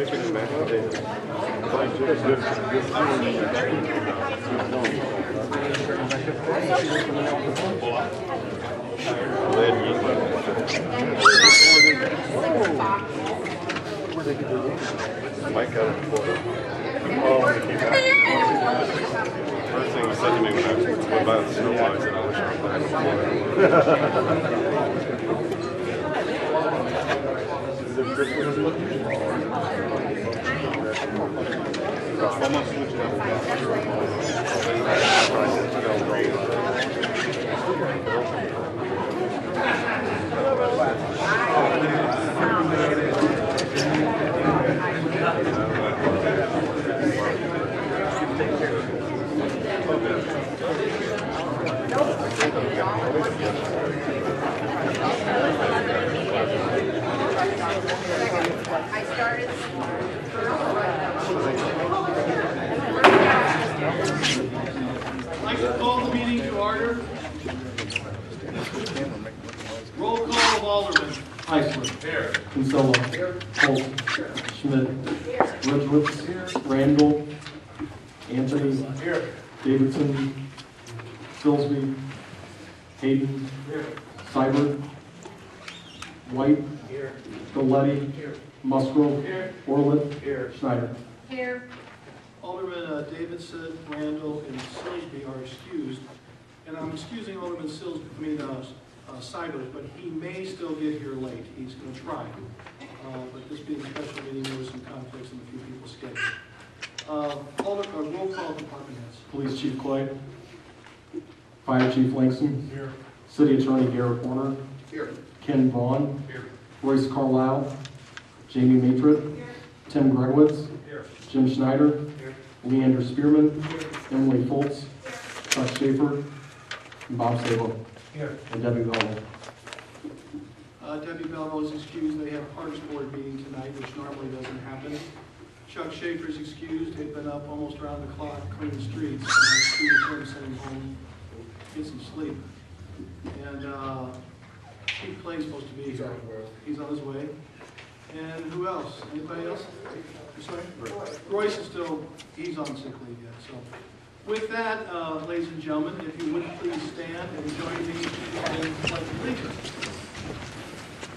chicken and mashed potatoes. Mike got it before. First thing he said to me when I went by the snow I said, I wish I I'd like to call the meeting to order. Roll call of Alderman. Heisler. Here. Kinsella. Here. Holt. Here. Schmidt. Here. Ridgewitz. Here. Randall. Anthony. Here. Davidson. Silsby. Hayden. Here. Seibert. White. Here. Galletti. Here. Musgrove. Here. Orlett. Here. Schneider. Here. Alderman Davidson, Randall, and Silsby are excused. And I'm excusing Alderman Seibert, but he may still get here late. He's going to try. But this being a special meeting, there were some conflicts in a few people's schedules. Roll call department heads. Police Chief Clay. Fire Chief Langston. Here. City Attorney Garrett Warner. Here. Ken Vaughn. Here. Royce Carlisle. Jamie Matrit. Here. Tim Gregowitz. Here. Jim Schneider. Here. Leander Spearman. Emily Foltz. Chuck Schaefer. And Bob Sabo. Here. And Debbie Belleville. Debbie Belleville is excused. They have Parks Board meeting tonight, which normally doesn't happen. Chuck Schaefer's excused. They've been up almost around the clock cleaning streets. And send him home, get some sleep. And Chief Clay's supposed to be here. He's on his way. And who else? Anybody else? I'm sorry? Royce is still, he's on sick leave yet. So with that, ladies and gentlemen, if you would please stand and join me in pledge of allegiance.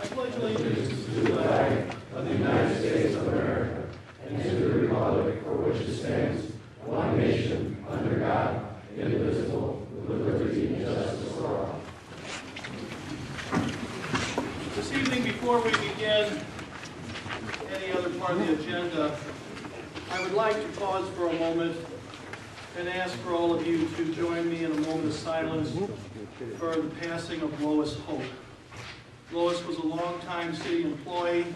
I pledge allegiance to the flag of the United States of America and to the republic for which it stands, one nation, under God, indivisible, with liberty and justice for all. This evening, before we begin any other part of the agenda, I would like to pause for a moment and ask for all of you to join me in a moment of silence for the passing of Lois Hope. Lois was a longtime city employee,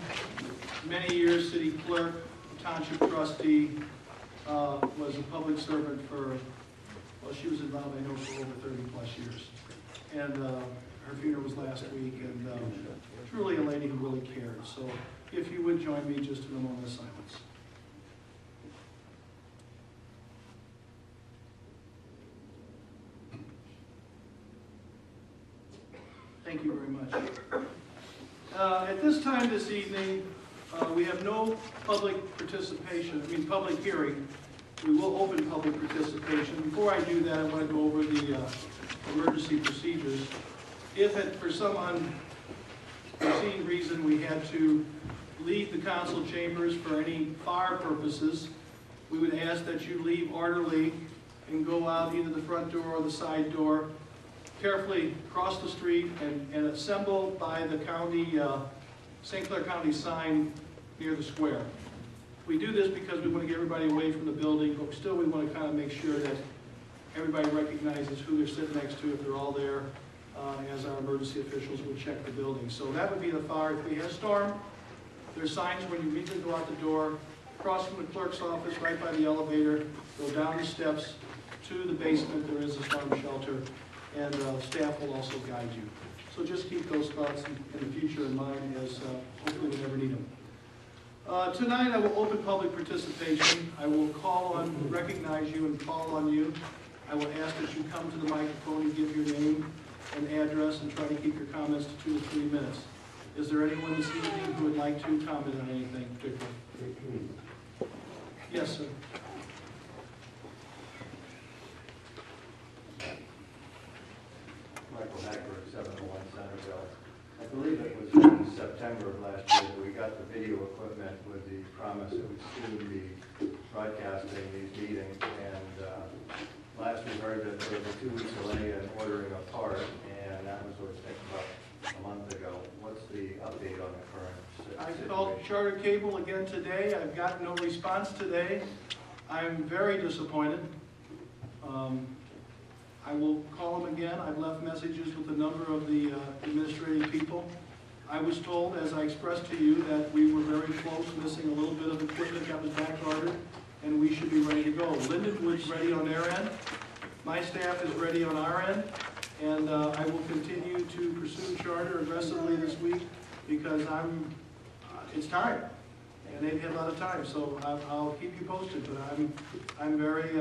many years city clerk, township trustee, was a public servant for, well, she was involved, I know, for over 30 plus years. And her funeral was last week, and truly a lady who really cared. So if you would join me just in a moment of silence. Thank you very much. At this time this evening, we have no public participation, public hearing. We will open public participation. Before I do that, I want to go over the emergency procedures. If for some unforeseen reason we had to leave the council chambers for any fire purposes, we would ask that you leave orderly and go out either the front door or the side door. Carefully cross the street and assemble by the county, St. Clair County sign near the square. We do this because we want to get everybody away from the building, but still we want to kind of make sure that everybody recognizes who they're sitting next to if they're all there, as our emergency officials would check the building. So that would be the fire. If we have a storm, there's signs when you immediately go out the door, cross from the clerk's office right by the elevator, go down the steps to the basement. There is a storm shelter, and staff will also guide you. So just keep those thoughts in the future in mind, as hopefully we never need them. Tonight I will open public participation. I will recognize you and call on you. I will ask that you come to the microphone and give your name and address and try to keep your comments to 2 to 3 minutes. Is there anyone this evening who would like to comment on anything particular? Yes, sir. Michael Hackberg, 701 Centerville. I believe it was in September of last year that we got the video equipment with the promise it would soon be broadcasting these meetings. And last we heard that there was a 2-week delay in ordering a part, and that was, I think, about a month ago. What's the update on the current situation? I called Charter Cable again today. I've gotten no response today. I'm very disappointed. I will call them again. I've left messages with a number of the administrative people. I was told, as I expressed to you, that we were very close, missing a little bit of equipment that was back ordered, and we should be ready to go. Lindenwood's ready on their end. My staff is ready on our end, and I will continue to pursue Charter aggressively this week because it's time, and they've had a lot of time, so I'll keep you posted. But I'm very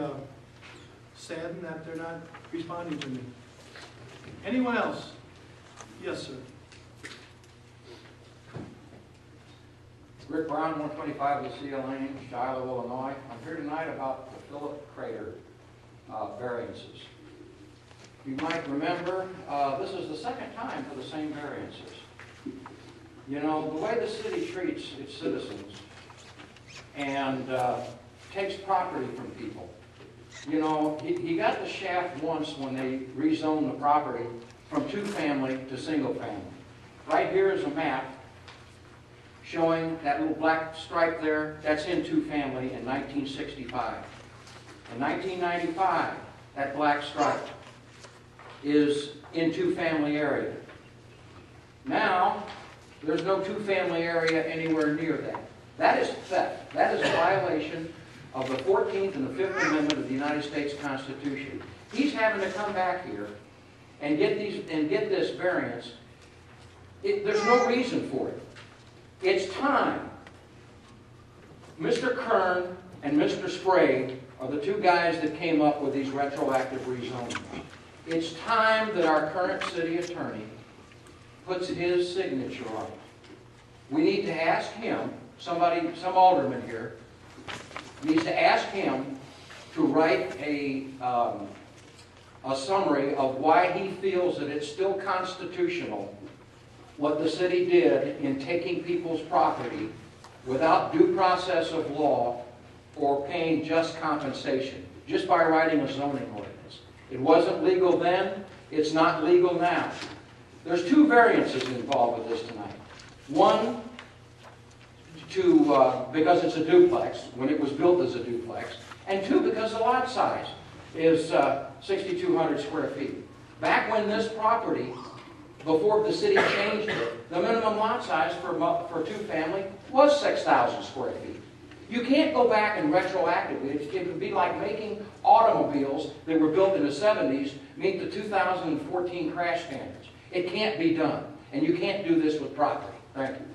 saddened that they're not responding to me. Anyone else? Yes, sir. Rick Brown, 125 Lucille Lane, Shiloh, Illinois. I'm here tonight about the Philip Crater variances. You might remember, this is the second time for the same variances. You know, the way the city treats its citizens and takes property from people. You know, he got the shaft once when they rezoned the property from 2-family to single-family. Right here is a map showing that little black stripe there. That's in 2-family in 1965. In 1995, that black stripe is in 2-family area. Now, there's no 2-family area anywhere near that. That is theft. That is a violation of the 14th and the 5th Amendment of the United States Constitution. He's having to come back here and get this variance. There's no reason for it. It's time. Mr. Kern and Mr. Sprague are the 2 guys that came up with these retroactive rezonings. It's time that our current city attorney puts his signature on it. We need to ask him, some alderman here, needs to ask him to write a summary of why he feels that it's still constitutional what the city did in taking people's property without due process of law or paying just compensation, just by writing a zoning ordinance. It wasn't legal then, it's not legal now. There's 2 variances involved with this tonight. One, because it's a duplex, when it was built as a duplex, and 2, because the lot size is 6,200 square feet. Back when this property, before the city changed it, the minimum lot size for 2-family was 6,000 square feet. You can't go back and retroactively, it would be like making automobiles that were built in the 70s meet the 2014 crash standards. It can't be done, and you can't do this with property. Thank you.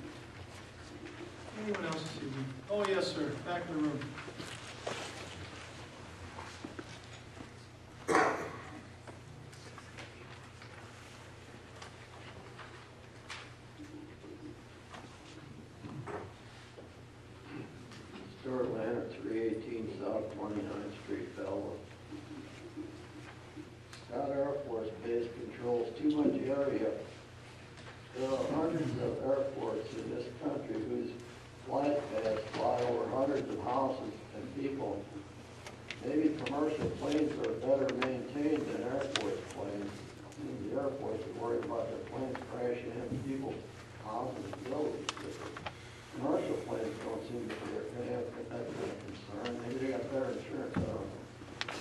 Anyone else this evening? Oh, yes, sir. Back in the room. Stuart Lanner, 318 South 29th Street, Belleville. Scott Air Force Base controls too much area. There are hundreds of airports in this country whose flight paths fly over hundreds of houses and people. Maybe commercial planes are better maintained than Air Force planes. The Air Force is worried about their planes crashing into people's houses and buildings. Commercial planes don't seem to be have that kind of concern. Maybe they got better insurance. I don't know.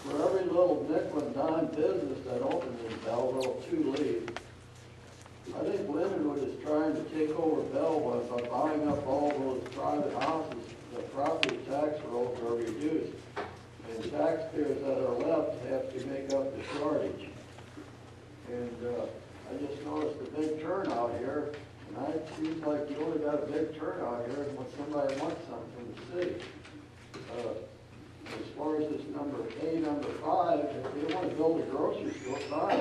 For every little nickel and dime business that opens in Belleville, 2 leave. I think Lindenwood is trying to take over Belleville by buying up all those private houses. The property tax rolls are reduced, and taxpayers that are left have to make up the shortage. And I just noticed a big turnout here. And it seems like you only got a big turnout here when somebody wants something from the city. As far as this number 5, if they want to build a grocery store, fine.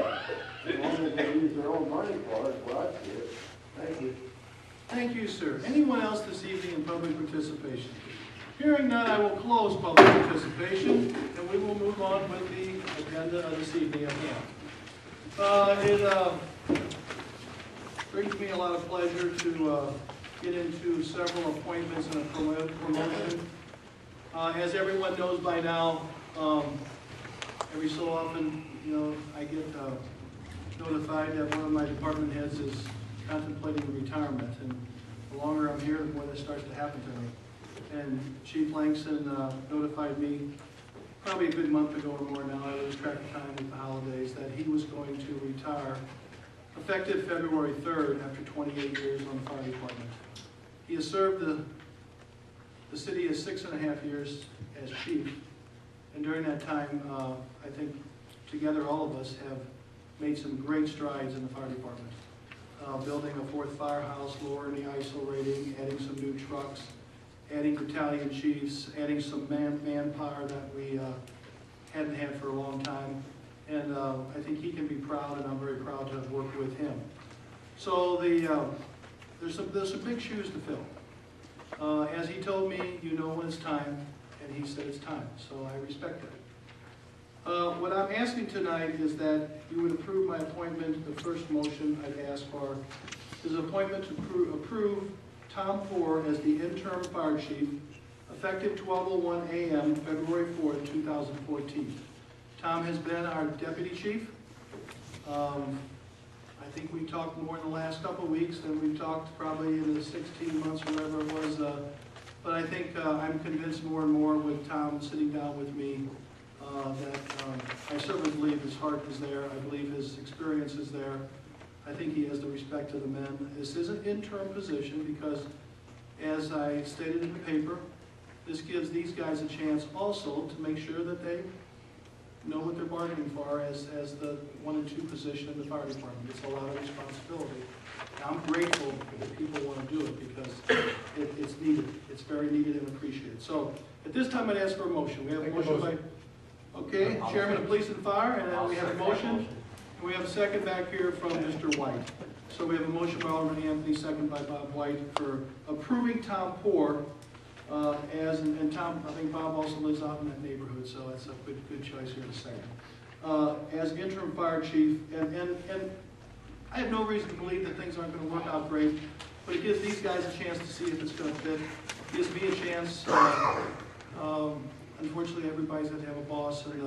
As long as they use their own money for it, well, that's it. Thank you. Thank you, sir. Anyone else this evening in public participation? Hearing none, I will close public participation, and we will move on with the agenda of this evening at hand. It brings me a lot of pleasure to get into several appointments and a promotion. As everyone knows by now, every so often, I get notified that one of my department heads is contemplating retirement, and the longer I'm here, the more that starts to happen to me. And Chief Langston notified me probably a good month ago or more now, I lose track of time with the holidays, that he was going to retire effective February 3rd after 28 years on the fire department. He has served the city as 6.5 years as chief, and during that time, I think together all of us have made some great strides in the fire department. Building a 4th firehouse, lowering the ISO rating, adding some new trucks, adding battalion chiefs, adding some manpower that we hadn't had for a long time. And I think he can be proud, and I'm very proud to have worked with him. So there's some big shoes to fill. As he told me, when it's time, and he said it's time, so I respect it. What I'm asking tonight is that you would approve my appointment. The first motion I'd ask for is appointment to approve Tom Poor as the interim fire chief, effective 12:01 a.m., February 4th, 2014. Tom has been our deputy chief. I think we talked more in the last couple of weeks than we've talked probably in the 16 months or whatever it was. But I think I'm convinced more and more with Tom sitting down with me that I certainly believe his heart is there. I believe his experience is there. I think he has the respect of the men. This is an interim position because, as I stated in the paper, this gives these guys a chance also to make sure that they know what they're bargaining for as the 1 and 2 position in the fire department. It's a lot of responsibility. And I'm grateful that people want to do it because it's needed. It's very needed and appreciated. So at this time, I'd ask for a motion. We have a motion by, okay, Chairman of Police and Fire, and then we have a motion. And we have a second back here from Mr. White. So we have a motion by Alderman Anthony, second by Bob White, for approving Tom Poor and Tom, I think Bob also lives out in that neighborhood, so that's a good choice here in a second. As interim fire chief, and I have no reason to believe that things aren't going to work out great, but it gives these guys a chance to see if it's going to fit. It gives me a chance. Unfortunately, everybody's got to have a boss, and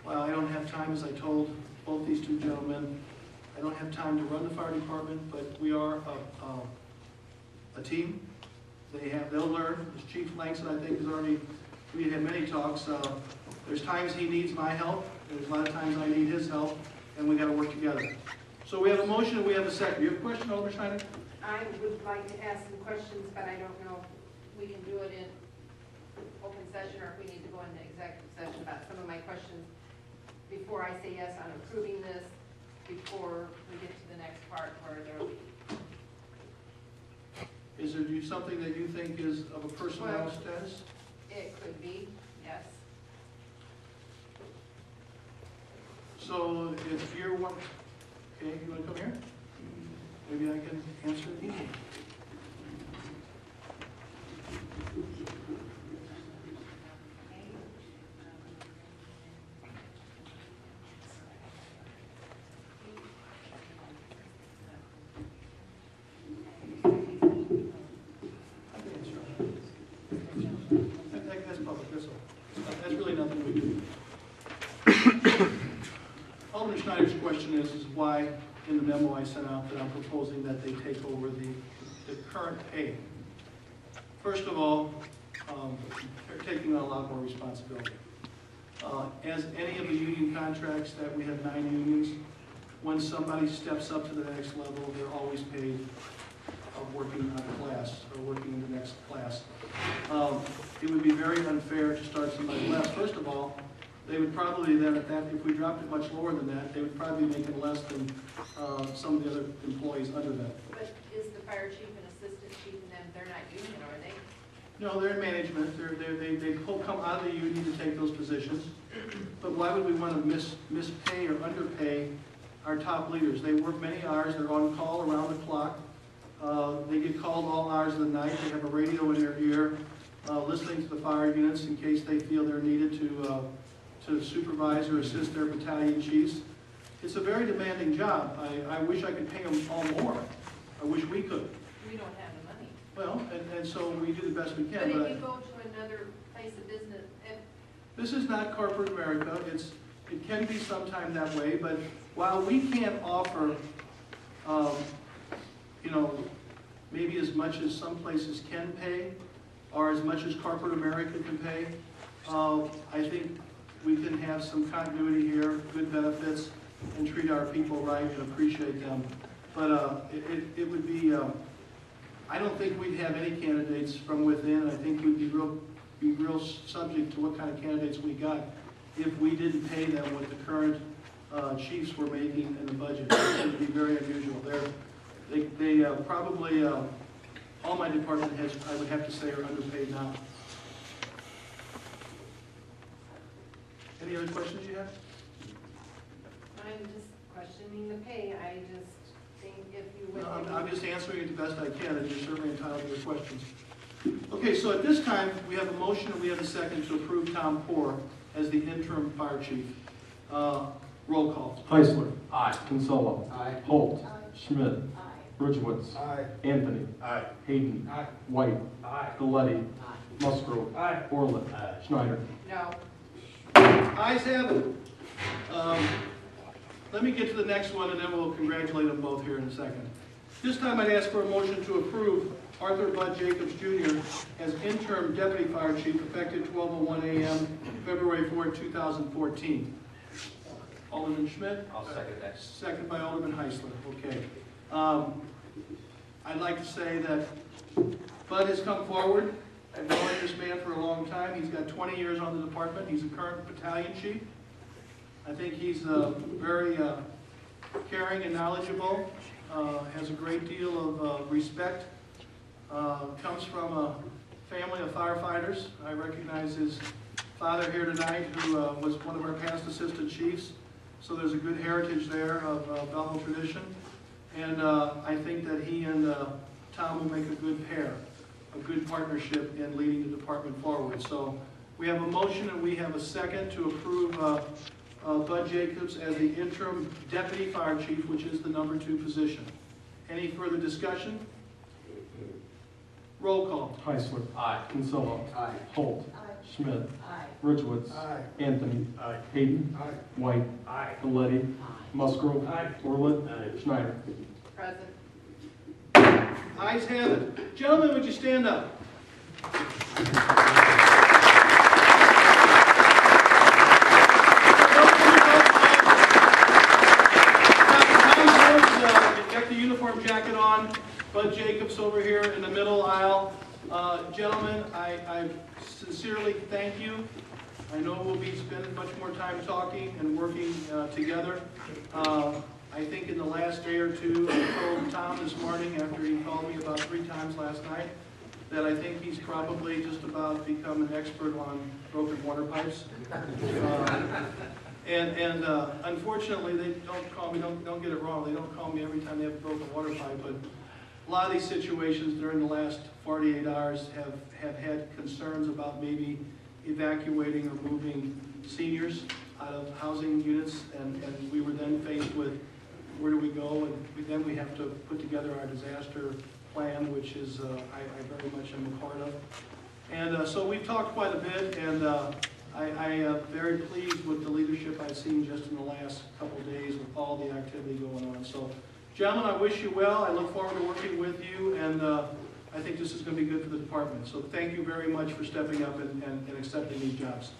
while I don't have time, as I told both these two gentlemen, I don't have time to run the fire department, but we are a team. They'll learn. As Chief Langston, I think, has already, we had many talks. There's times he needs my help. There's a lot of times I need his help, and we got to work together. So we have a motion and we have a second. You have a question, Alderman Schneider? I would like to ask some questions, but I don't know if we can do it in open session or if we need to go into executive session about some of my questions before I say yes on approving this, before we get to the next part where there will be. Is there something that you think is of a personnel status? It could be, yes. So if you're one, okay, you want to come here? Maybe I can answer it easy. That's public, that's all. That's really nothing we do. Alderman Schneider's question is why, in the memo I sent out, that I'm proposing that they take over the current pay. First of all, they're taking on a lot more responsibility. As any of the union contracts that we have 9 unions, when somebody steps up to the next level, they're always paid working on a class or working in the next class. It would be very unfair to start somebody less. First of all, they would probably then, if we dropped it much lower than that, they would probably be making less than some of the other employees under them. But is the fire chief and assistant chief and them, they're not union, are they? No, they're in management. They come out of the union to take those positions. But why would we want to mispay or underpay our top leaders? They work many hours. They're on call around the clock. They get called all hours of the night. They have a radio in their ear. listening to the fire units in case they feel they're needed to supervise or assist their battalion chiefs. It's a very demanding job. I wish I could pay them all more. I wish we could. We don't have the money. Well, and so we do the best we But can. if But you go to another place of business, this is not corporate America. It can be sometime that way, but while we can't offer, you know, maybe as much as some places can pay, or as much as corporate America can pay, I think we can have some continuity here, good benefits, and treat our people right and appreciate them. But it would be, I don't think we'd have any candidates from within. I think we'd be real subject to what kind of candidates we got if we didn't pay them what the current chiefs were making in the budget. It would be very unusual. They probably, all my department heads, I would have to say, are underpaid now. Any other questions you have? I'm just questioning the pay. I just think if you would. No, I'm just answering it the best I can, and you're certainly entitled to your questions. Okay, so at this time, we have a motion and we have a second to approve Tom Poor as the interim fire chief. Roll call. Heisler. Aye. Kinsella. Aye. Holt. Schmidt. Ridgewitz. Aye. Anthony. Aye. Hayden. Aye. White. Aye. Galletti. Musgrove. Aye. Orland. Schneider. No. Ayes have it. Let me get to the next one, and then we'll congratulate them both here in a second. This time I'd ask for a motion to approve Arthur Bud Jacobs Jr. as interim deputy fire chief effective 12:01 a.m. February 4, 2014. Alderman Schmidt? I'll second that. Second by Alderman Heisler. Okay. I'd like to say that Bud has come forward. I've known this man for a long time. He's got 20 years on the department. He's a current battalion chief. I think he's very caring and knowledgeable, has a great deal of respect, comes from a family of firefighters. I recognize his father here tonight, who was one of our past assistant chiefs. So there's a good heritage there of Belleville tradition. And I think that he and Tom will make a good pair, a good partnership in leading the department forward. So we have a motion and we have a second to approve Bud Jacobs as the interim deputy fire chief, which is the number 2 position. Any further discussion? Roll call. Heisler. Aye. Kinsella. Aye. Holt. Schmidt. Aye. Ridgewitz. Aye. Anthony. Aye. Hayden. Aye. White. Aye. Galletti. Musgrove. Aye. Orland. Aye. Schneider. Present. Ayes have it. Gentlemen, would you stand up? Got the uniform jacket on. Bud Jacobs over here in the middle aisle. Gentlemen, I sincerely thank you. I know we'll be spending much more time talking and working together. I think in the last day or two, I told Tom this morning after he called me about 3 times last night that I think he's probably just about become an expert on broken water pipes. And unfortunately, they don't call me, don't get it wrong, they don't call me every time they have a broken water pipe, but a lot of these situations during the last 48 hours have had concerns about maybe evacuating or moving seniors out of housing units, and we were then faced with where do we go, and then we have to put together our disaster plan, which is I very much am a part of. And so we've talked quite a bit, and I am very pleased with the leadership I've seen just in the last couple of days with all the activity going on. So, gentlemen, I wish you well. I look forward to working with you, and I think this is going to be good for the department. So thank you very much for stepping up and accepting these jobs.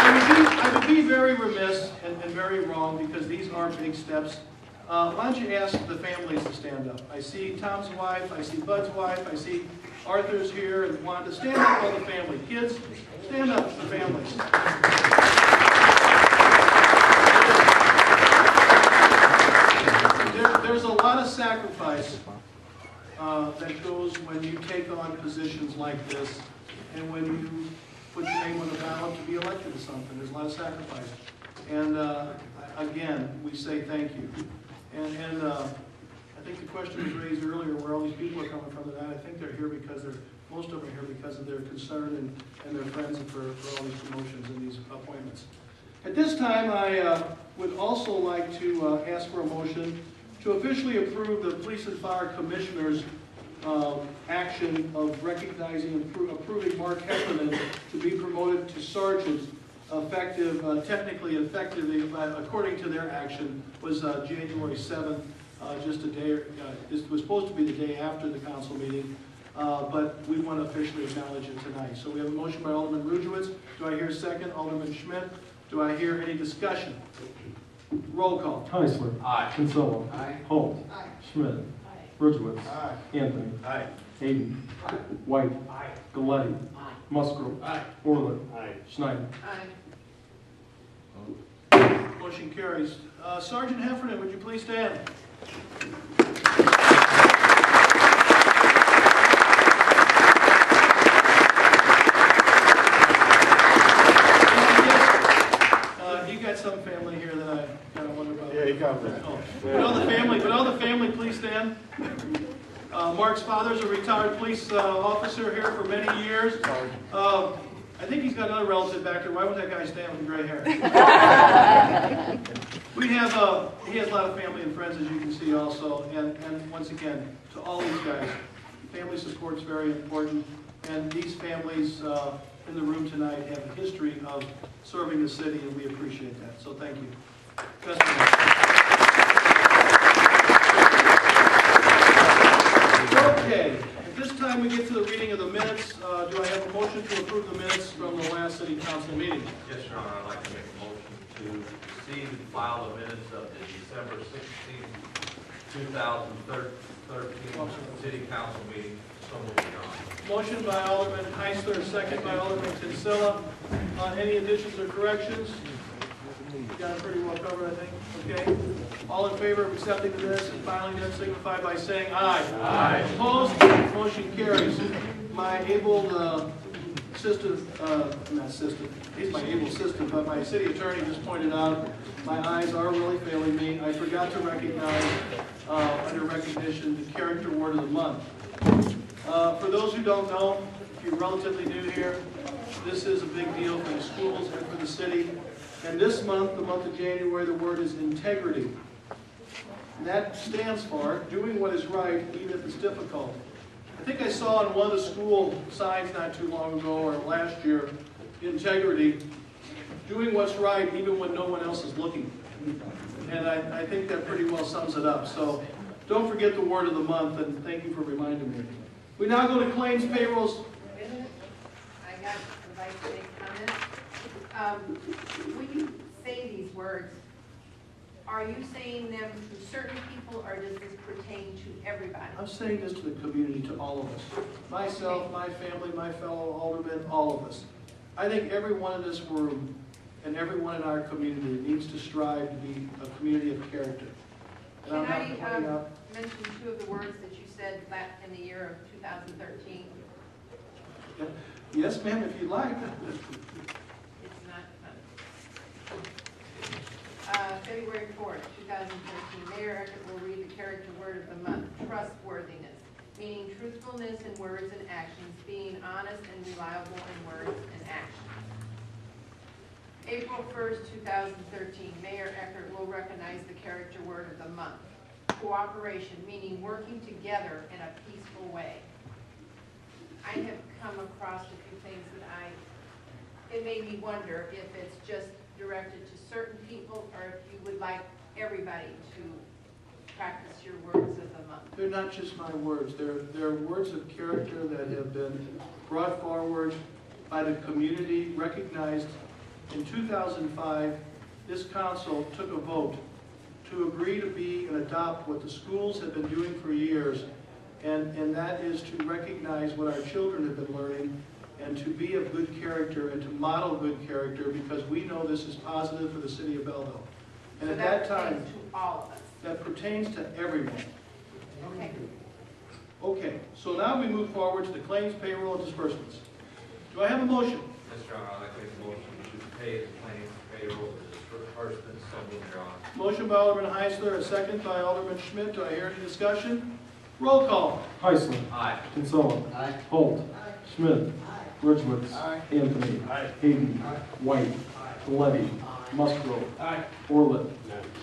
I would be very remiss and very wrong because these are big steps. Why don't you ask the families to stand up? I see Tom's wife, I see Bud's wife, I see Arthur's here, and Wanda. Stand up, all the family. Kids, stand up, the families. There's a lot of sacrifice that goes when you take on positions like this, and when you put your name on the ballot to be elected to something. There's a lot of sacrifice. And again, we say thank you. And I think the question was raised earlier where all these people are coming from, and I think they're here because most of them are here because of their concern and their friends for all these promotions and these appointments. At this time, I would also like to ask for a motion to officially approve the Police and Fire Commissioner's action of recognizing and approving Mark Heffernan to be promoted to sergeant effective, technically effective, according to their action, was January 7th, just a day, it was supposed to be the day after the council meeting, but we want to officially acknowledge it tonight. So we have a motion by Alderman Rudowitz. Do I hear a second? Alderman Schmidt. Do I hear any discussion? Roll call. Heisler. Aye. Kinsella. Aye. Holt. Schmidt. Ridgewitz. Aye. Anthony. Aye. Hayden. White. Aye. Galletti. Musgrove. Aye. Orland. Aye. Schneider. Aye. Motion carries. Sergeant Heffernan, would you please stand? You got some family here that I kind of wonder about. Yeah, he got that. Oh. Would all the family please stand? Mark's father's a retired police officer here for many years. I think he's got another relative back there. Why would that guy stand with the gray hair? We have, he has a lot of family and friends, as you can see also. And once again, to all these guys, family support is very important. And these families in the room tonight have a history of serving the city, and we appreciate that. So thank you. Best of luck. Okay, at this time we get to the reading of the minutes. Do I have a motion to approve the minutes from the last city council meeting? Yes, Your Honor, I'd like to make a motion to receive and file the minutes of the December 16, 2013 city council meeting. So moved, Your Honor. Motion by Alderman Heisler, second by Alderman Kinsella. Any additions or corrections? Got it pretty well covered, I think. Okay. All in favor of accepting the minutes and filing them signify by saying aye. Aye. Opposed? Motion carries. My able assistant, not assistant, he's my able assistant, but my city attorney just pointed out my eyes are really failing me. I forgot to recognize, under recognition, the character word of the month. For those who don't know, if you're relatively new here, this is a big deal for the schools and for the city. And this month, the month of January, the word is integrity. And that stands for doing what is right, even if it's difficult. I think I saw on one of the school signs not too long ago, or last year, integrity, doing what's right even when no one else is looking. And I think that pretty well sums it up. So don't forget the word of the month, and thank you for reminding me. We now go to claims, payrolls. Wait a minute. I got the right to make comment. When you say these words, are you saying them to certain people, or does this pertain to everybody? I'm saying this to the community, to all of us. Myself, my family, my fellow aldermen, all of us. I think everyone in this room and everyone in our community needs to strive to be a community of character. And Can I'm not I pointing out. mention two of the words that you said back in the year of 2013? Yes, ma'am, if you'd like. It's not February 4th, 2013, Mayor Eckert will read the character word of the month, trustworthiness, meaning truthfulness in words and actions, being honest and reliable in words and actions. April 1st, 2013, Mayor Eckert will recognize the character word of the month, cooperation, meaning working together in a peaceful way. I have come across a few things that it made me wonder if it's just directed to certain people, or if you would like everybody to practice your words of the month. They're not just my words. They're words of character that have been brought forward by the community, recognized. In 2005, this council took a vote to agree to be and adopt what the schools have been doing for years, and that is to recognize what our children have been learning and to be of good character and to model good character, because we know this is positive for the city of Belleville. And So at that time, pertains to all of us. that pertains to everyone. Okay. Okay, so now we move forward to the claims, payroll, and disbursements. Do I have a motion? Yes, Your Honor, I'd like to make a motion to pay the claims, payroll, and first and so moved, Your Honor. Motion by Alderman Heisler, a second by Alderman Schmidt. Do I hear any discussion? Roll call. Heisler. Aye. Kinsella. Holt. Schmidt. Ridgewood. Anthony. Hayden. White. Levy. Musgrove. Orlett.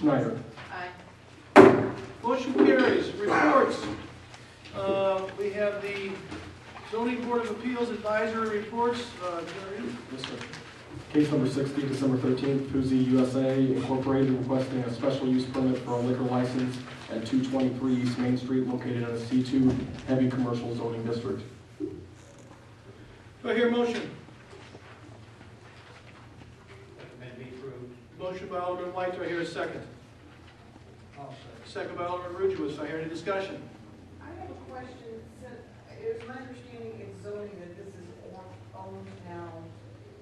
Schneider. Aye. Motion carries. Reports. We have the zoning board of appeals advisory reports. Jerry? Yes, sir. Case number 60, December 13th, Poozy USA Incorporated requesting a special use permit for a liquor license at 223 East Main Street located in a C2 heavy commercial zoning district. Do I hear a motion? Recommend be approved. Motion by Alderman White. Do I hear a second? Second by Alderman Ridgewood. Do I hear any discussion? I have a question. It was my understanding in zoning that this is owned now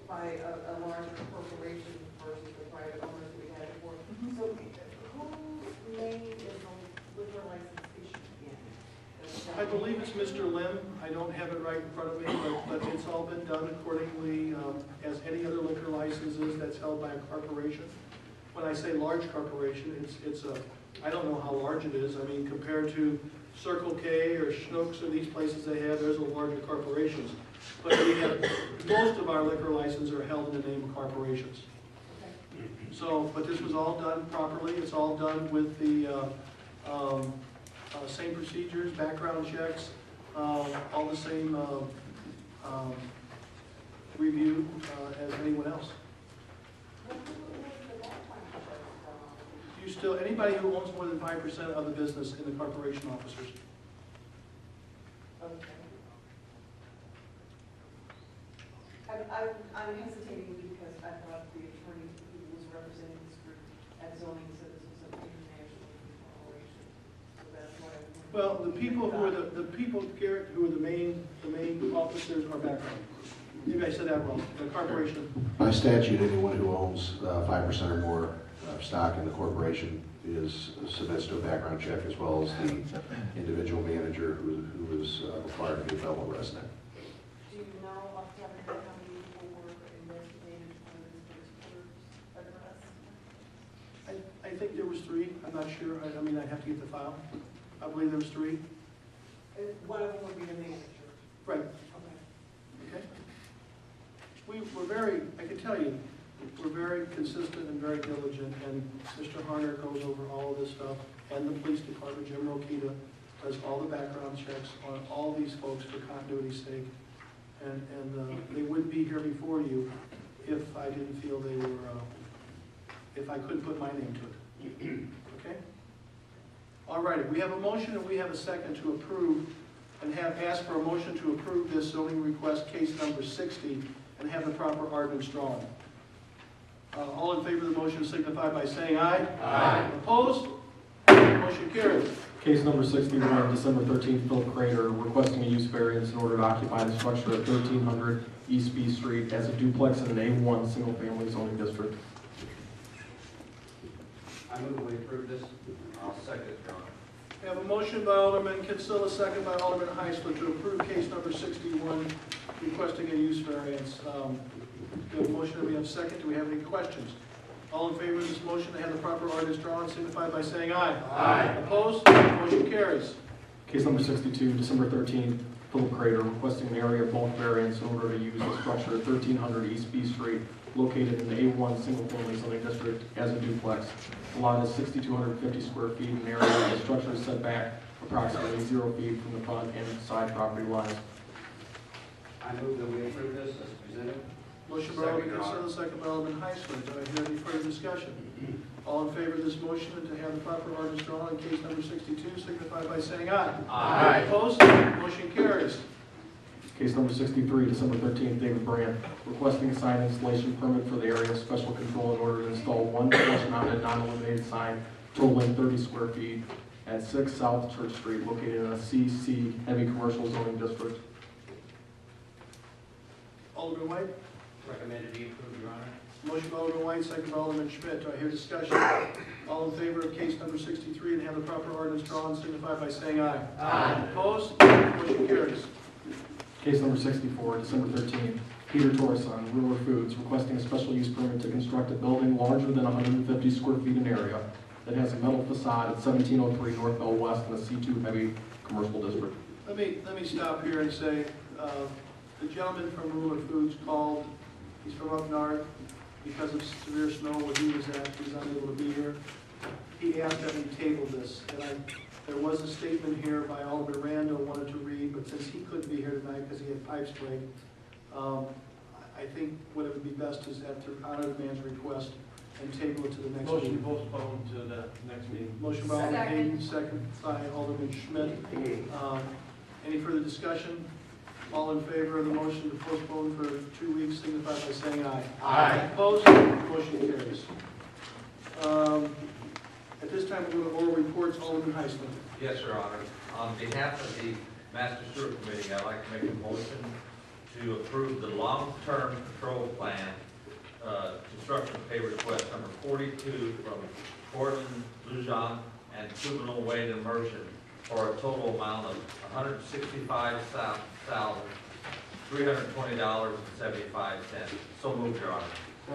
by a larger corporation versus the private owners we had before. So whose name is the liquor license issued in? I believe it's Mr. Lim. I don't have it right in front of me, but it's all been done accordingly as any other liquor licenses that's held by a corporation. When I say large corporation, it's a, I don't know how large it is. I mean, compared to Circle K or Schnucks or these places they have, there's a larger corporations. But we have, most of our liquor licenses are held in the name of corporations. So, but this was all done properly. It's all done with the same procedures, background checks, all the same review as anyone else. You still, anybody who owns more than 5% of the business in the corporation officers. Okay. I'm hesitating because I thought the attorney who was representing this group at zoning said this was an international corporation. So that's why I. Well, the people who are the people, Garrett, who are the main officers are background. Maybe I said that wrong. The corporation. By statute, anyone who owns 5% or more of stock in the corporation is submits to a background check, as well as the individual manager who is required to be a fellow resident. Do you know off the top of your head how many people were investigated for this particular address? I think there was 3. I'm not sure. I mean, I'd have to get the file. I believe there was 3. One of them would be the manager. Right. Okay. Okay. We were very, I can tell you, we're very consistent and very diligent, and Mr. Harner goes over all of this stuff, and the police department, Jim Rokita, does all the background checks on all these folks for continuity's sake, and they wouldn't be here before you if I didn't feel they were, if I couldn't put my name to it. Okay? All righty, we have a motion and we have a second to approve, and have asked for a motion to approve this zoning request, case number 60, and have the proper ordinance drawn. All in favor of the motion signify by saying aye. Aye. Opposed? Motion carries. Case number 61, December 13th, Philip Crater requesting a use variance in order to occupy the structure at 1300 East B Street as a duplex in an A1 single-family zoning district. I move we approve this. I'll second it, Your Honor. We have a motion by Alderman Kinsella, second by Alderman Heisler to approve case number 61, requesting a use variance. We have a motion and we have a second. Do we have any questions? All in favor of this motion to have the proper ordinance drawn, signify by saying aye. Aye. Opposed? Motion carries. Case number 62, December 13th, Philip Crater requesting an area bulk variance in order to use the structure at 1300 East B Street located in the A1 single-family zoning district as a duplex. The lot is 6,250 square feet in area. The structure is set back approximately 0 feet from the front and side property lines. I move that we approve this as presented. Motion by Alderman Kinsella, second by Alderman Heisler. Do I hear any further discussion? All in favor of this motion and to have the proper ordinance drawn on case number 62, signify by saying aye. Aye. Opposed? Motion carries. Case number 63, December 13th, David Brandt, requesting a sign installation permit for the area of special control in order to install one flush-mounted non-illuminated sign totaling 30 square feet at 6 South Church Street, located in a CC heavy commercial zoning district. Alderman White? Recommended be approved, Your Honor. Motion by Alderman White, second by Alderman Schmidt. Do I hear discussion? All in favor of case number 63 and have the proper ordinance drawn, signify by saying aye. Aye. Opposed? Motion carries. Case number 64, December 13th, Peter Torreson, Ruler Foods, requesting a special use permit to construct a building larger than 150 square feet in area that has a metal facade at 1703 North Bell West in a C2 heavy commercial district. Let me stop here and say, the gentleman from Ruler Foods called, he's from up north, because of severe snow where he was at, he's unable to be here. He asked that we table this, and there was a statement here by Alderman Randall wanted to read, but since he couldn't be here tonight because he had pipes break, I think what it would be best is have to honor the man's request and table it to the next meeting. Motion postponed to the next meeting. Motion by Alderman Hayden, second by Alderman Schmidt. Any further discussion? All in favor of the motion to postpone for 2 weeks, signify by saying aye. Aye. Opposed? Motion carries. At this time, we'll go to oral reports. Alderman Heisler. Yes, Your Honor. On behalf of the Master Sewer Committee, I'd like to make a motion to approve the long-term control plan construction pay request number 42 from Gordon Lujan and Juvenile Wade Immersion for a total amount of $165,320.75. So moved, Your Honor.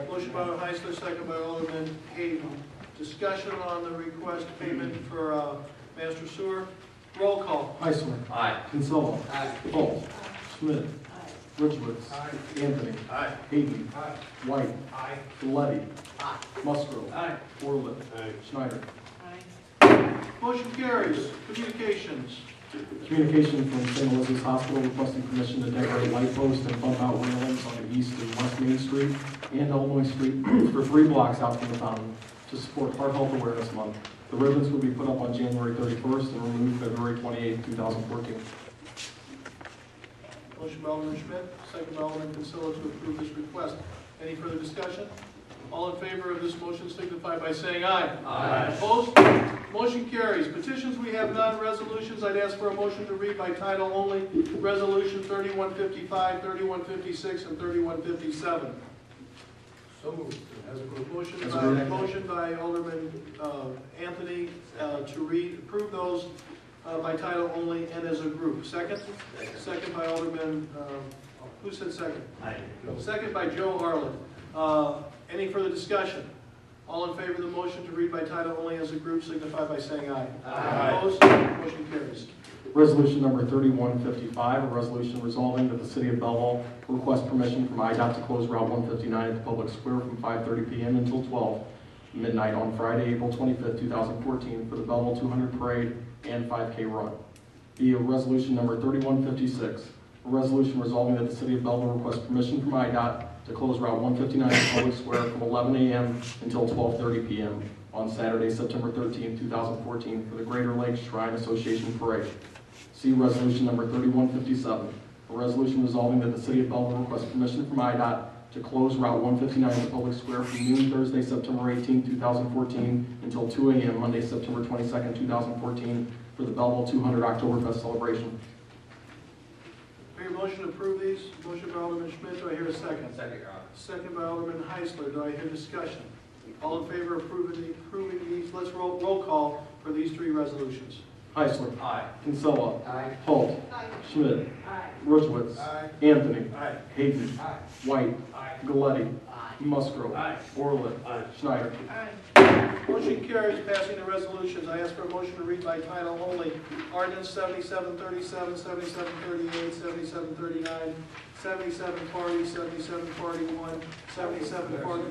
Motion by Alderman Heisler, second by Alderman Hayden. Discussion on the request payment for Master Sewer. Roll call. Heisler. Aye. Kinsella. Aye. Holt. Schmidt. Ridgewitz. Anthony. Aye. Hayden. Aye. White. Aye. Galletti. Musgrove. Aye. Orlett. Aye. Schneider. Motion carries. Communications. Communication from St. Elizabeth's Hospital requesting permission to decorate light posts and bump out railings on the East and West Main Street and Illinois Street for 3 blocks out from the fountain to support Heart Health Awareness Month. The ribbons will be put up on January 31st and removed February 28, 2014. Motion by Alderman Schmidt, second by Alderman Kinsella to approve this request. Any further discussion? All in favor of this motion signify by saying aye. Aye. Opposed? Motion carries. Petitions, we have none. Resolutions, I'd ask for a motion to read by title only. Resolution 3155, 3156, and 3157. So moved. As a group. Motion by Alderman Anthony to approve those by title only and as a group. Second? Second by Alderman, who said second? Aye. Second by Joe Arlen. Any further discussion? All in favor of the motion to read by title only as a group signify by saying aye. Aye. Opposed? Motion carries. Resolution number 3155, a resolution resolving that the City of Belleville request permission from IDOT to close Route 159 at the Public Square from 5:30 p.m. until 12 midnight on Friday, April 25th, 2014 for the Belleville 200 Parade and 5K Run. B, resolution number 3156, a resolution resolving that the City of Belleville request permission from IDOT to close Route 159 at the Public Square from 11 a.m. until 12:30 p.m. on Saturday, September 13th, 2014 for the Greater Lakes Shrine Association Parade. See resolution number 3157, a resolution resolving that the City of Belleville requests permission from IDOT to close Route 159 at the Public Square from noon Thursday, September 18, 2014 until 2 a.m. Monday, September 22nd, 2014 for the Belleville 200 Oktoberfest celebration. Hear a motion to approve these? Motion by Alderman Schmidt. Do I hear a second? Second, Your Honor. Second by Alderman Heisler. Do I hear discussion? All in favor of approving these? Let's roll call for these 3 resolutions. Heisler. Aye. Kinsella. Aye. Holt. Schmidt. Ridgewitz. Aye. Anthony. Aye. Hayden. Aye. White. Aye. Galletti. Musgrove. Aye. Orlett. Aye. Schneider. Motion carries, passing the resolutions. I ask for a motion to read by title only. Ordinance 7737, 7738, 7739, 7740, 7741, 7740.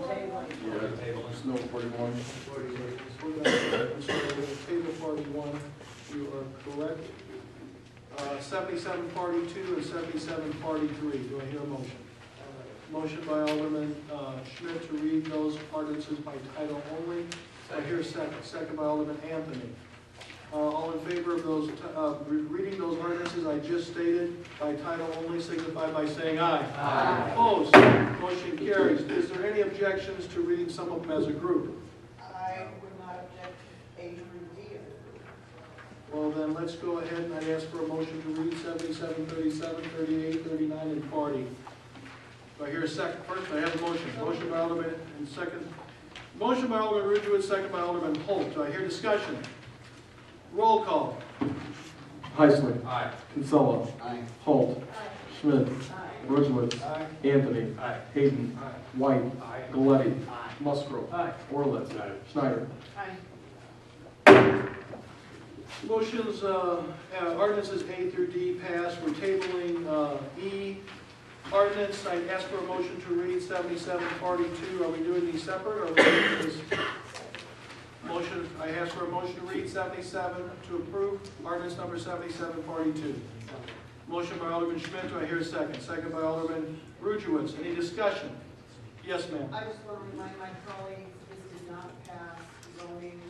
Snow 41. Table 41, you are correct. 7742 and 7743. Do I hear a motion? Motion by Alderman Schmidt to read those ordinances by title only. Do I hear a second? Second by Alderman Anthony. All in favor of those reading those ordinances I just stated by title only signify by saying aye. Aye. Opposed? Motion carries. Is there any objections to reading some of them as a group? I would not object to A through D as a group. Well, then let's go ahead and I'd ask for a motion to read 77, 37, 38, 39, and 40. Do I hear a second? First, I have a motion. Motion by Alderman and second. Motion by Alderman Ridgewitz, second by Alderman Holt. Do I hear discussion? Roll call. Heisler. Aye. Kinsella. Aye. Holt. Schmidt. Ridgewood. Anthony. Hayden. White. Galletti. Musgrove. Orlett. Schneider. Aye. Motions, ordinances A through D passed. We're tabling E. Ordinance, I ask for a motion to read 7742. Are we doing these separate, or are we doing this? Motion, I ask for a motion to read 77 to approve ordinance number 7742. Motion by Alderman Schmidt, do I hear a second? Second by Alderman Rudowitz. Any discussion? Yes, ma'am. I just want to remind my colleagues, this did not pass zoning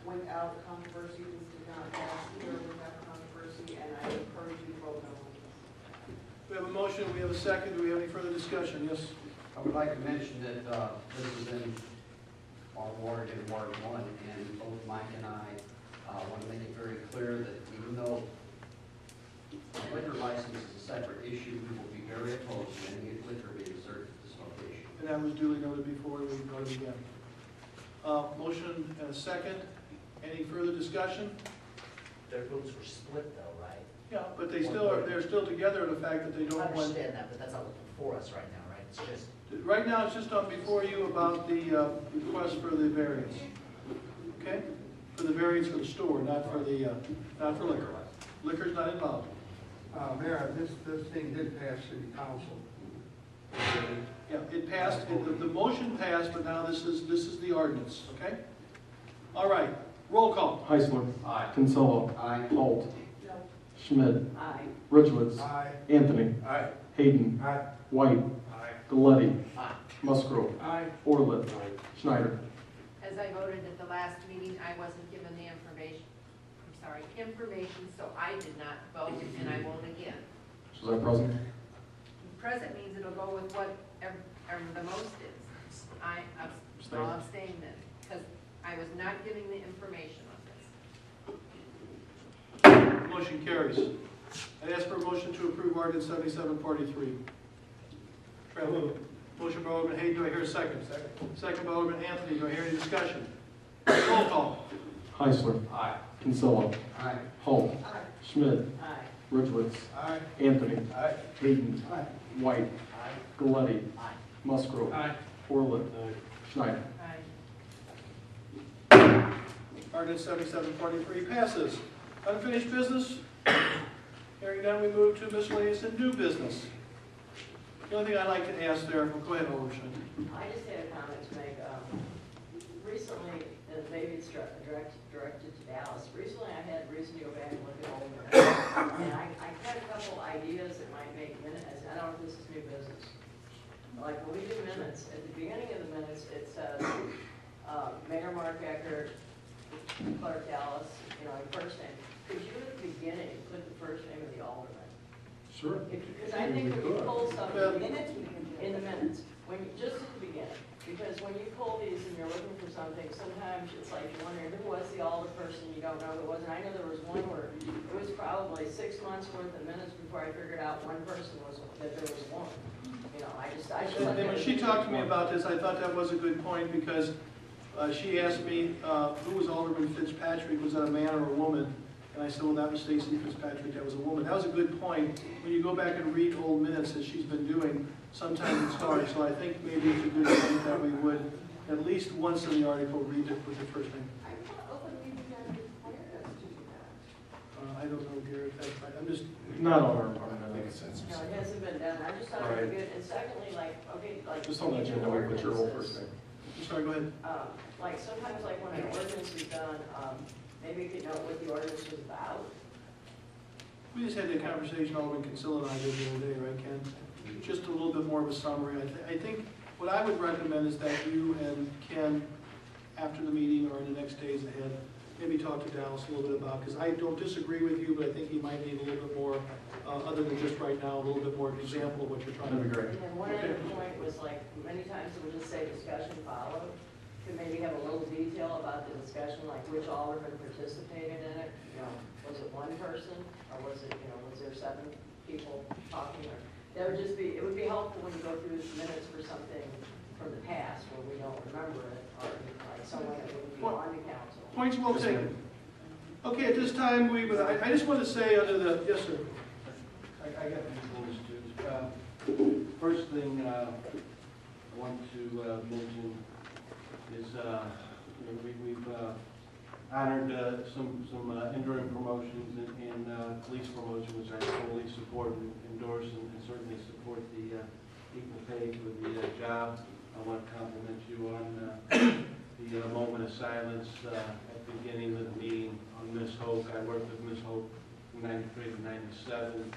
without controversy. This did not pass here without controversy, and I encourage you to vote no on this. We have a motion, we have a second. Do we have any further discussion? Yes? I would like to mention that this is in our ward in Ward 1, and both Mike and I want to make it very clear that even though a liquor license is a separate issue, we will be very opposed to any liquor being served at this location. And that was duly noted before, we voted again. Motion and a second. Any further discussion? Their votes were split though, right? Yeah, but they still are, they're still together in the fact that they I don't want. understand that, but that's not before us right now, right? It's just, Right now, it's just on before you about the request for the variance. Okay? For the variance for the store, not for the, not for liquor. Liquor's not involved. Mayor, this thing did pass city council. Yeah, it passed, the motion passed, but now this is the ordinance, okay? All right, roll call. Heisler. Aye. Kinsella. Aye. Holt. No. Schmidt. Aye. Ridgewood. Aye. Anthony. Aye. Hayden. Aye. White. Aye. Galletti. Aye. Musgrove. Aye. Orlett. Schneider. As I voted at the last meeting, I wasn't given the information, so I did not vote, and I won't again. Was I present? Present means it'll go with what the most is. I'll abstain then, because I was not giving the information on this. Motion carries. I ask for a motion to approve ordinance 7743. Trevor. Motion by Alderman Hayden, do I hear a second? Second by Alderman Anthony, do I hear any discussion? Roll call. Heisler. Aye. Kinsella. Aye. Holt. Aye. Schmidt. Aye. Ridgewood. Aye. Anthony. Aye. Hayden. Aye. White. aye. Galletti. Aye. Musgrove. Aye. Orlett. Schneider. Aye. Ordinance 7743 passes. Unfinished business? Hearing none, we move to miscellaneous and new business. The only thing I'd like to ask there, go ahead, Alderman Schmidt. I just had a comment to make. Recently, and maybe it's directed to Dallas, recently I had reason to go back and look at old minutes. And I had a couple ideas that might make minutes. I don't know if this is new business. Like when we do minutes, at the beginning of the minutes, it says, Mayor Mark Eckert, Clerk Dallas, your first name. Could you at the beginning put the first name of the alderman? Sure. Because I think when you pull something in the minutes, just at the beginning, because when you pull these and you're looking for something, sometimes it's like you're wondering who was the alderperson, you don't know who it was. And I know there was one where it was probably 6 months worth of minutes before I figured out one person was, that there was one. I just And when she talked to me about this, I thought that was a good point because she asked me who was Alderman Fitzpatrick, was that a man or a woman? And I said, well, that was Stacy Fitzpatrick, that was a woman. That was a good point. When you go back and read old minutes as she's been doing, sometimes it's hard. So I think maybe it's a good point that we would, at least once in the article, read it with the first name. I thought open meeting had required us to do that. I don't know, Garrett, that's right. I'm just, Not on our part. I think it's No, it hasn't been done. I just thought it would be good. And secondly, like just on the agenda, we put your whole first name. I'm sorry, go ahead. Like sometimes like when an ordinance is done, maybe you could know what the ordinance was about. We just had that conversation, Alderman Kinsella and I did the other day, right, Ken? Just a little bit more of a summary. I think what I would recommend is that you and Ken, after the meeting or in the next days ahead, maybe talk to Dallas a little bit about, because I don't disagree with you, but I think he might need a little bit more, other than just right now, a little bit more example of what you're trying to do. That'd be great. And then one other point was like, many times it would just say discussion followed. Could maybe have a little detail about the discussion, like which alderman participated in it. Was it one person or was it, was there 7 people talking? Or that would just be, it would be helpful when you go through the minutes for something from the past where we don't remember it, or like someone that wouldn't be on the council. Points well taken. Okay, at this time, I just want to say under the, yes, sir. I got these rules too. First thing I want to mention is we've honored some interim promotions and police promotions, which I totally support and endorse, and certainly support the equal pay for the job. I want to compliment you on the moment of silence at the beginning of the meeting on Ms. Hoke. I worked with Ms. Hoke from 93 to 97.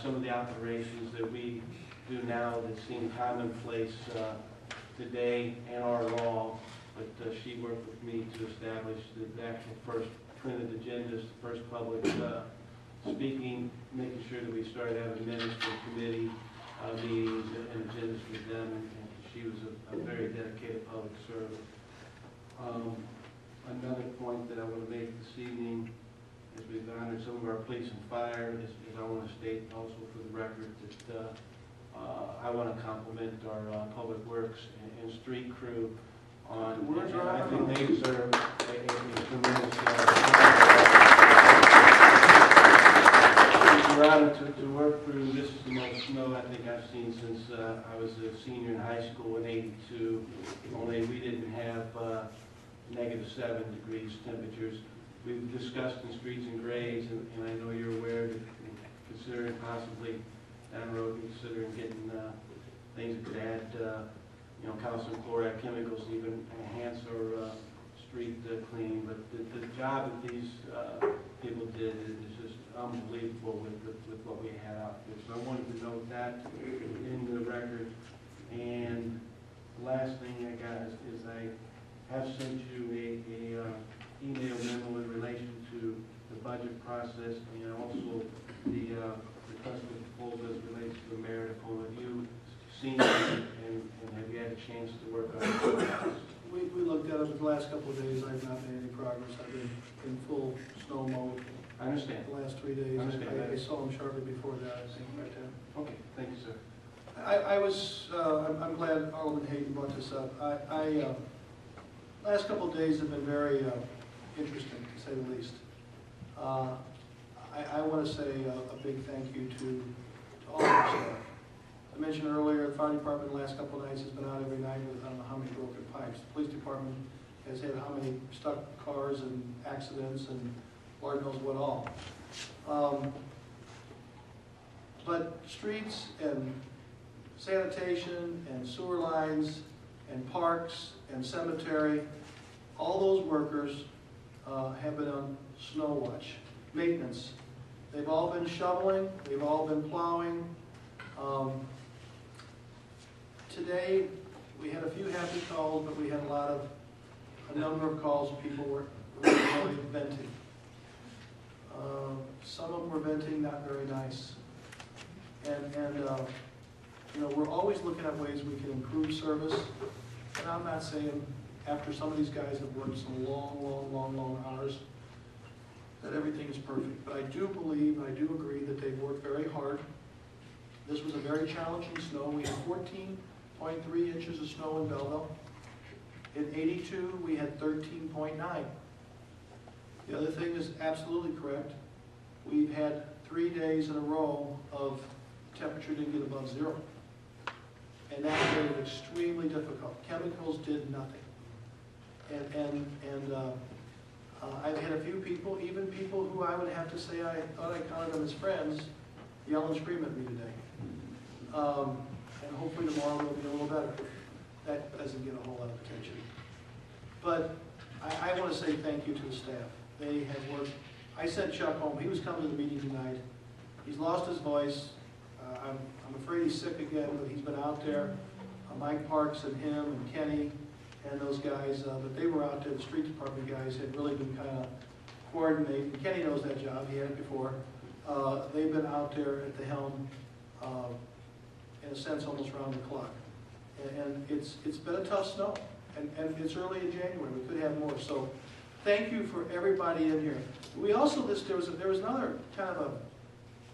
Some of the operations that we do now that seem commonplace today and our law, but she worked with me to establish the actual first printed agendas, the first public speaking, making sure that we started having minutes for committee meetings and agendas with them, and she was a very dedicated public servant. Another point that I want to make this evening, as we've honored some of our police and fire, is I want to state also for the record that I want to compliment our public works and street crew on, and I think they deserve a tremendous we're honored to work through. This is the most snow I think I've seen since I was a senior in high school in '82. Only we didn't have -7 degrees temperatures. We've discussed in streets and grades, and I know you're aware that considering possibly down the road, considering getting things that could add, calcium chloride chemicals, even enhance our street cleaning. But the job that these people did is just unbelievable with what we had out there. So I wanted to note that in the record. And the last thing I got is I have sent you a email memo in relation to the budget process, and also the request for proposal as relates to the merit of home. Have you seen it, and have you had a chance to work on it? We looked at it the last couple of days. I've not made any progress. I've been in full snow mode. I understand. The last 3 days. I understand. I saw him shortly before that, I think, right then. Okay, thank you, sir. I'm glad Alderman Hayden brought this up. Last couple of days have been very interesting, to say the least. I want to say a big thank you to all of our staff. I mentioned earlier, the fire department the last couple of nights has been out every night with I don't know how many broken pipes. The police department has had how many stuck cars and accidents and Lord knows what all. But streets and sanitation and sewer lines and parks and cemetery, all those workers have been on snow watch, maintenance. They've all been shoveling, they've all been plowing. Today, we had a few happy calls, but we had a number of calls of people were really venting. Some of them were venting not very nice. And we're always looking at ways we can improve service. And I'm not saying after some of these guys have worked some long hours that everything is perfect. But I do believe, I do agree that they've worked very hard. This was a very challenging snow. We had 14.3 inches of snow in Belleville. In '82, we had 13.9. The other thing is absolutely correct. We've had 3 days in a row of temperature didn't get above 0. And that made it extremely difficult. Chemicals did nothing. I've had a few people, even people who I would have to say I thought I counted them as friends, yell and scream at me today. And hopefully tomorrow they'll be a little better. That doesn't get a whole lot of attention. But I want to say thank you to the staff. They have worked. I sent Chuck home. He was coming to the meeting tonight. He's lost his voice. I'm afraid he's sick again, but he's been out there. Mike Parks and him and Kenny and those guys, but they were out there. The street department guys had really been kind of coordinating. Kenny knows that job. He had it before. They've been out there at the helm, in a sense, almost round the clock. And it's been a tough snow. And it's early in January. We could have more. So thank you for everybody in here. We also, there was another kind of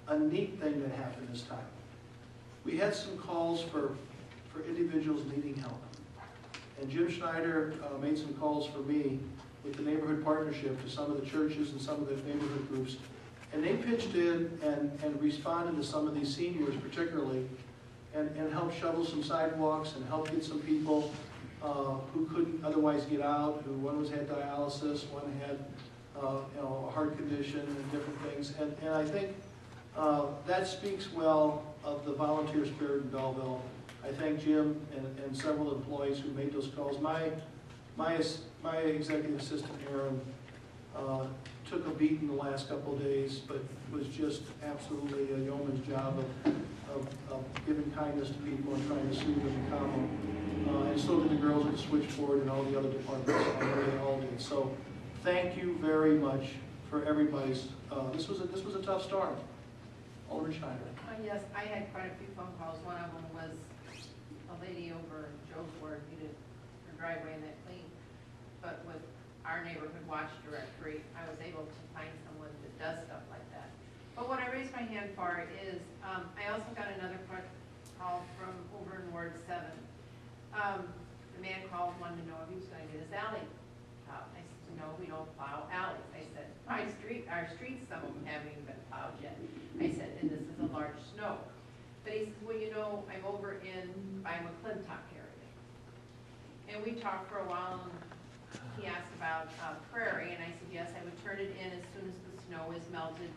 a neat thing that happened this time. We had some calls for individuals needing help. And Jim Schneider made some calls for me with the neighborhood partnership to some of the churches and some of the neighborhood groups. And they pitched in and responded to some of these seniors particularly and help shovel some sidewalks and help get some people who couldn't otherwise get out, who one had dialysis, one had a heart condition and different things. And I think that speaks well of the volunteer spirit in Belleville. I thank Jim and several employees who made those calls. My executive assistant, Aaron, took a beating the last couple of days, but was just absolutely a yeoman's job of giving kindness to people and trying to soothe them and calm them. And so did the girls at the switchboard and all the other departments. I know they all did. So thank you very much for everybody's. This was a tough storm. Alderman Schneider. Yes, I had quite a few phone calls. One of them was a lady over in Joe's Ward needed her driveway and that clean. But with our neighborhood watch directory, I was able to find someone that does stuff like that. But what I raised my hand for is, I also got another call from over in Ward 7. The man called, wanted to know if he was going to get his alley plowed. I said, no, we don't plow alleys. I said, our streets, some of them haven't even been plowed yet. I said, and this is a large snow. But he said, well, you know, I'm over by McClintock area. And we talked for a while, and he asked about Prairie, and I said, yes, I would turn it in as soon as the snow is melted,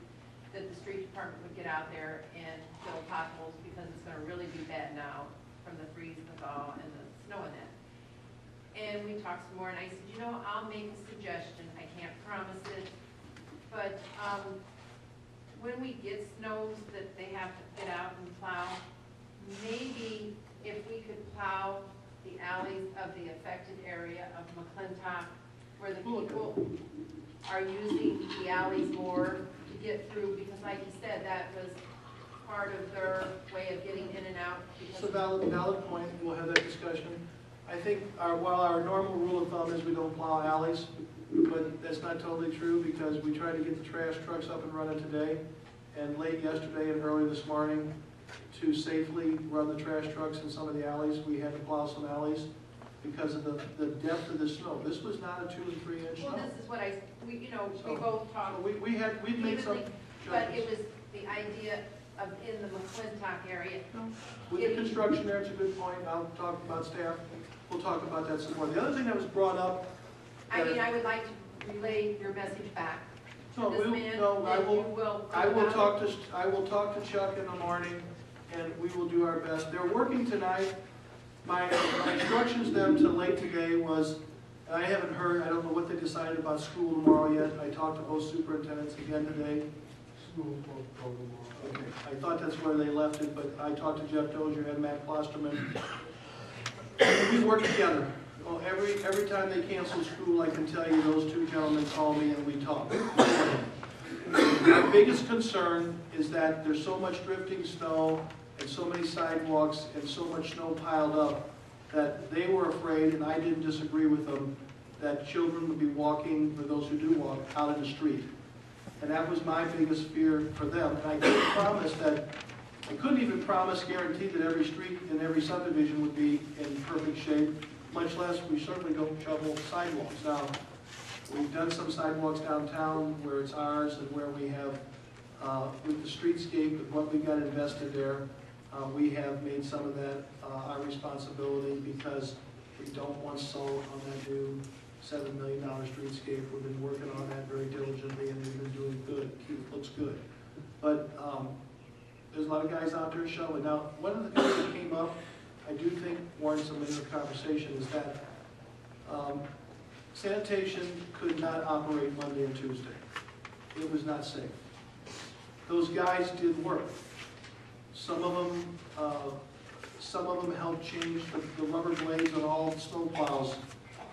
that the street department would get out there and fill potholes, because it's going to really be bad now from the freeze, the thaw, and the snow and that. And we talked some more, and I said, you know, I'll make a suggestion. I can't promise it, but when we get snows that they have to get out and plow, maybe if we could plow the alleys of the affected area of McClintock, where the people are using the alleys more to get through, because like you said, that was part of their way of getting in and out. It's a valid point. We'll have that discussion. I think while our normal rule of thumb is we don't plow alleys, but that's not totally true, because we tried to get the trash trucks up and running today, and late yesterday and early this morning, to safely run the trash trucks in some of the alleys, we had to plow some alleys because of the depth of the snow. This was not a 2 and 3 inch snow. Well, this is what we both talked. We'd made some evenly, but it was the idea of in the McClintock area. With the construction there, it's a good point. I'll talk about staff. We'll talk about that some more. The other thing that was brought up. I mean, I would like to relay your message back to this man. I will talk to Chuck in the morning, and we will do our best. They're working tonight. My instructions to them to late today was, I haven't heard, I don't know what they decided about school tomorrow yet. I talked to both superintendents again today. Okay, I thought that's where they left it, but I talked to Jeff Dozier and Matt Klosterman. We work together. Well, every time they cancel school, I can tell you those two gentlemen call me and we talk. Our biggest concern is that there's so much drifting snow and so many sidewalks and so much snow piled up that they were afraid, and I didn't disagree with them, that children would be walking, for those who do walk, out in the street. And that was my biggest fear for them. And I couldn't even guarantee that every street in every subdivision would be in perfect shape, much less we certainly don't shovel sidewalks. Now, we've done some sidewalks downtown where it's ours and where we have, with the streetscape, with what we got invested there, we have made some of that our responsibility, because we don't want salt on that new $7 million streetscape. We've been working on that very diligently, and we've been doing good. It looks good. But there's a lot of guys out there shoveling. Now, one of the things that came up, I do think warrants a minute of conversation, is that sanitation could not operate Monday and Tuesday. It was not safe. Those guys did work. Some of them helped change the rubber blades on all snow plows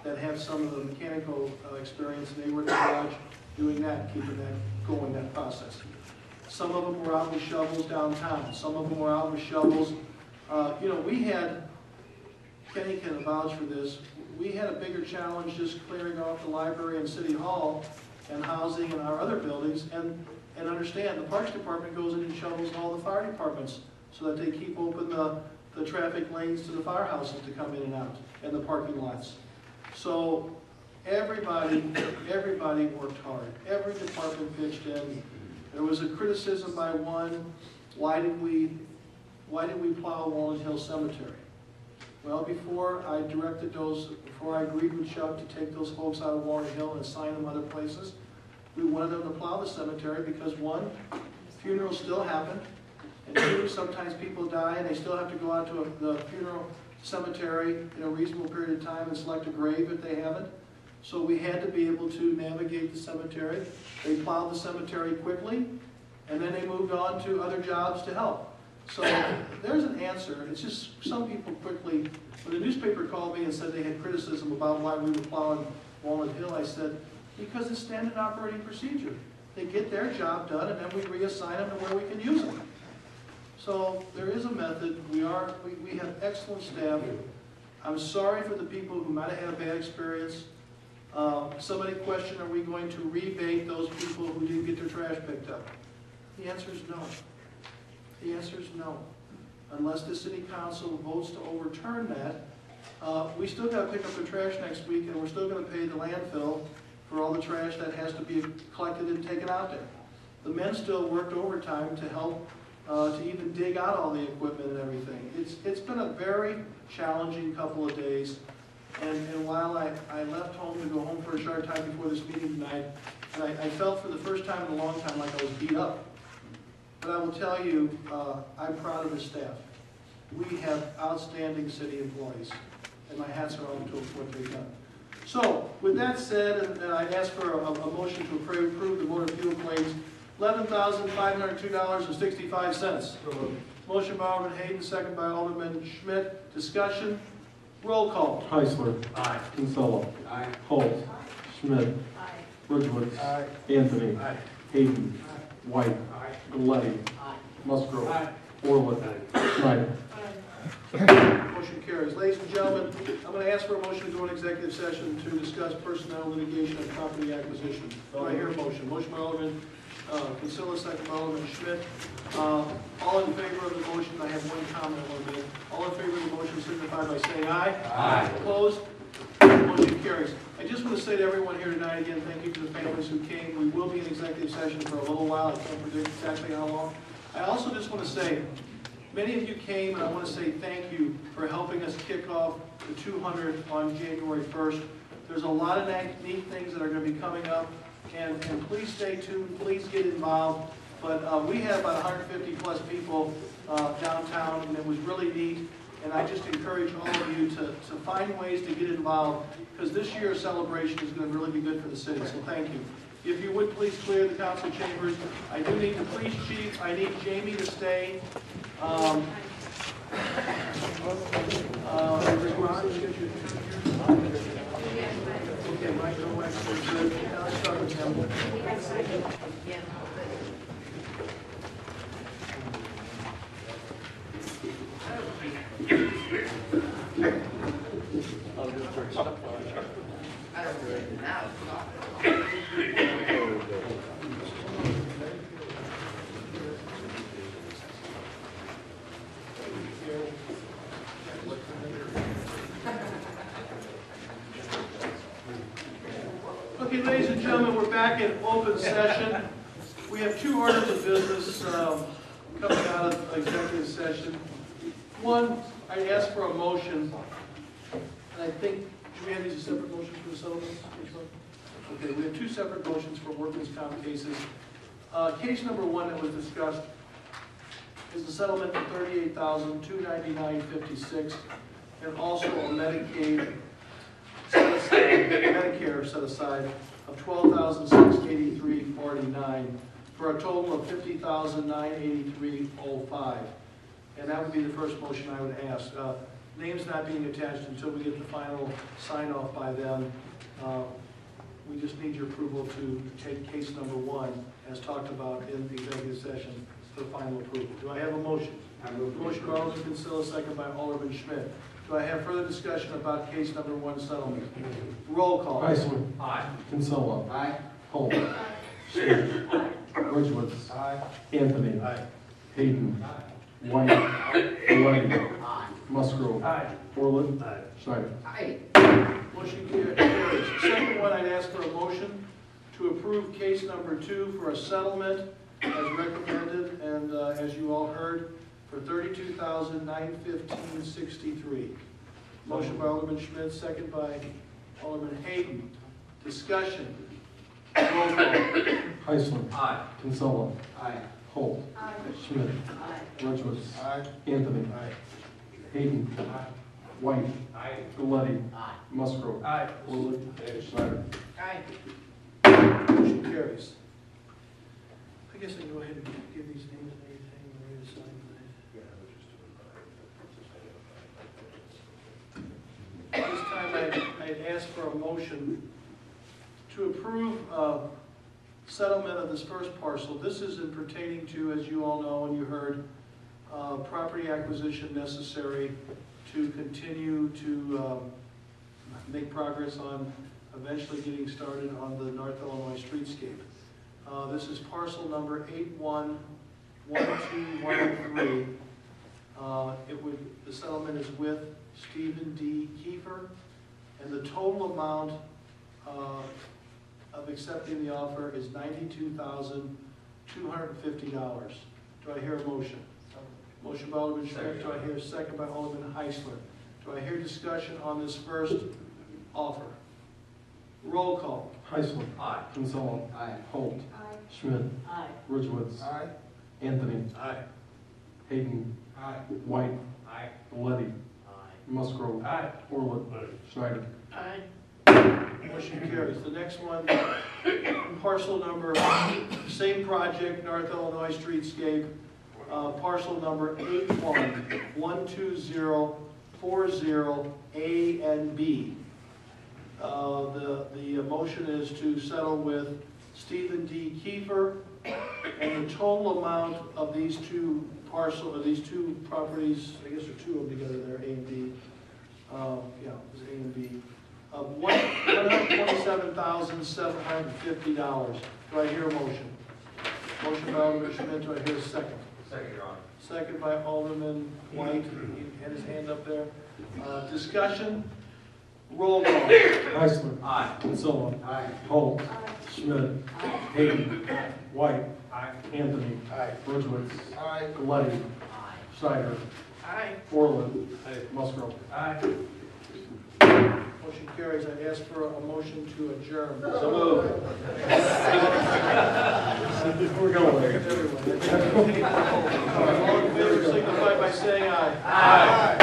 that have some of the mechanical experience, and they were in the garage doing that, keeping that going, that process. Some of them were out with shovels downtown. Some of them were out with shovels. We had, Kenny can vouch for this, we had a bigger challenge just clearing off the library and City Hall and housing and our other buildings, and understand the Parks Department goes in and shovels in all the fire departments so that they keep open the traffic lanes to the firehouses to come in and out, and the parking lots. So everybody worked hard. Every department pitched in. There was a criticism by one, why did we why did we plow Walnut Hill Cemetery? Well, before I agreed with Chuck to take those folks out of Walnut Hill and assign them other places, we wanted them to plow the cemetery because one, funerals still happen, and two, sometimes people die and they still have to go out to the funeral cemetery in a reasonable period of time and select a grave if they haven't. So we had to be able to navigate the cemetery. They plowed the cemetery quickly, and then they moved on to other jobs to help. So there's an answer. It's just some people quickly, when the newspaper called me and said they had criticism about why we were plowing Walnut Hill, I said, because it's standard operating procedure. They get their job done, and then we reassign them to where we can use them. So there is a method. We have excellent staff. I'm sorry for the people who might have had a bad experience. Somebody questioned, are we going to rebate those people who didn't get their trash picked up? The answer is no. The answer is no. Unless the city council votes to overturn that, we still got to pick up the trash next week, and we're still going to pay the landfill for all the trash that has to be collected and taken out there. The men still worked overtime to help to even dig out all the equipment and everything. It's been a very challenging couple of days. And while I left home to go home for a short time before this meeting tonight, and I felt for the first time in a long time like I was beat up. But I will tell you, I'm proud of the staff. We have outstanding city employees, and my hats are off to what they've done. So, with that said, and I ask for a motion to approve the motor fuel claims, $11,502.65. Motion by Alderman Hayden, second by Alderman Schmidt. Discussion. Roll call. Heisler. Aye. Kinsella. Aye. Holt. Schmidt. Aye. Ridgewood. Aye. Anthony. Aye. Hayden. White. Aye. Galletti. Aye. Musgrove. Aye. Orland. Schneider. Motion carries. Ladies and gentlemen, I'm going to ask for a motion to go into executive session to discuss personnel litigation and property acquisition. Do I hear a motion? Motion by Alderman Kinsella, second by Alderman Schmidt. All in favor of the motion, I have one comment I want to make. All in favor of the motion signify by saying aye. Aye. Opposed? Motion carries. I just want to say to everyone here tonight again, thank you to the families who came. We will be in executive session for a little while. I can't predict exactly how long. I also just want to say, many of you came, and I want to say thank you for helping us kick off the 200 on January 1st. There's a lot of neat things that are going to be coming up, and please stay tuned, please get involved. But we had about 150 plus people downtown, and it was really neat. And I just encourage all of you to find ways to get involved, because this year's celebration is going to really be good for the city, so thank you. If you would please clear the council chambers. I do need the police chief, I need Jamie to stay. Ron, okay, Mike, no wax, good. Now let's start with him. Okay, ladies and gentlemen, we're back in open session. We have two orders of business coming out of executive session. One, I asked for a motion, and I think, do we have these separate motions for the settlements? Okay, we have two separate motions for workers' comp cases. Case number one that was discussed is the settlement of $38,299.56, and also a Medicaid set aside, Medicare set aside of $12,683.49 for a total of $50,983.05. And that would be the first motion I would ask. Names not being attached until we get the final sign-off by them. We just need your approval to take case number one, as talked about in the executive session, for final approval. Do I have a motion? I move. Motion by Alderman Kinsella, second by Alderman Schmidt. Do I have further discussion about case number one settlement? Roll call. Heisler. Aye. Kinsella. Aye. Holt. Schmidt. Ridgewood. Aye. Anthony. Aye. Hayden. White. Galletti. Musgrove. Aye. Orland. Aye. Schneider. Aye. Motion carries. Second one, I'd ask for a motion to approve case number two for a settlement as recommended and as you all heard, for $30,000. $32,915.63. Motion by Alderman Schmidt, second by Alderman Hayden. Discussion. Roll call. Heisler. Aye. Kinsella. Aye. Holt. Schmidt. Aye. Ridgewood. Aye. Anthony. Hayden. White. Galletti. Aye. Musgrove. Orland. Schneider. Aye. Motion carries. I guess I can go ahead and give these names and everything, and read a sign tonight. This time I'd ask for a motion to approve settlement of this first parcel. This is in pertaining to, as you all know and you heard, property acquisition necessary to continue to make progress on eventually getting started on the North Illinois streetscape. This is parcel number 811213. The settlement is with Stephen D. Kiefer, and the total amount of accepting the offer is $92,250. Do I hear a motion? Motion by Alderman Schmidt. Do I hear a second by Alderman Heisler? Do I hear discussion on this first offer? Roll call. Heisler. Aye. Kinsella. Aye. Holt. Aye. Schmidt. Aye. Ridgewood. Anthony. Aye. Hayden. White. Galletti. Musgrove. Orland. Schneider. Aye. Motion carries. The next one, parcel number, same project, North Illinois streetscape, parcel number 811240 A and B. The motion is to settle with Stephen D. Kiefer, and the total amount of these two properties, I guess there are two of them together there, A and B. Yeah, it's A and B. Of $127,750. Do I hear a motion? Motion by Alderman Schmidt. Do I hear a second? Second, Your Honor. Second by Alderman White. He had his hand up there. Discussion. Roll call. Heisler. Aye. Kinsella. Aye. Holt. Schmidt. Hayden. White. Anthony. Ridgewood. Galletti. Schneider. Aye. Orland. Musgrove. Motion carries. I ask for a motion to adjourn. So moved. We're going there. Everyone. All in favor signify by saying aye. Aye.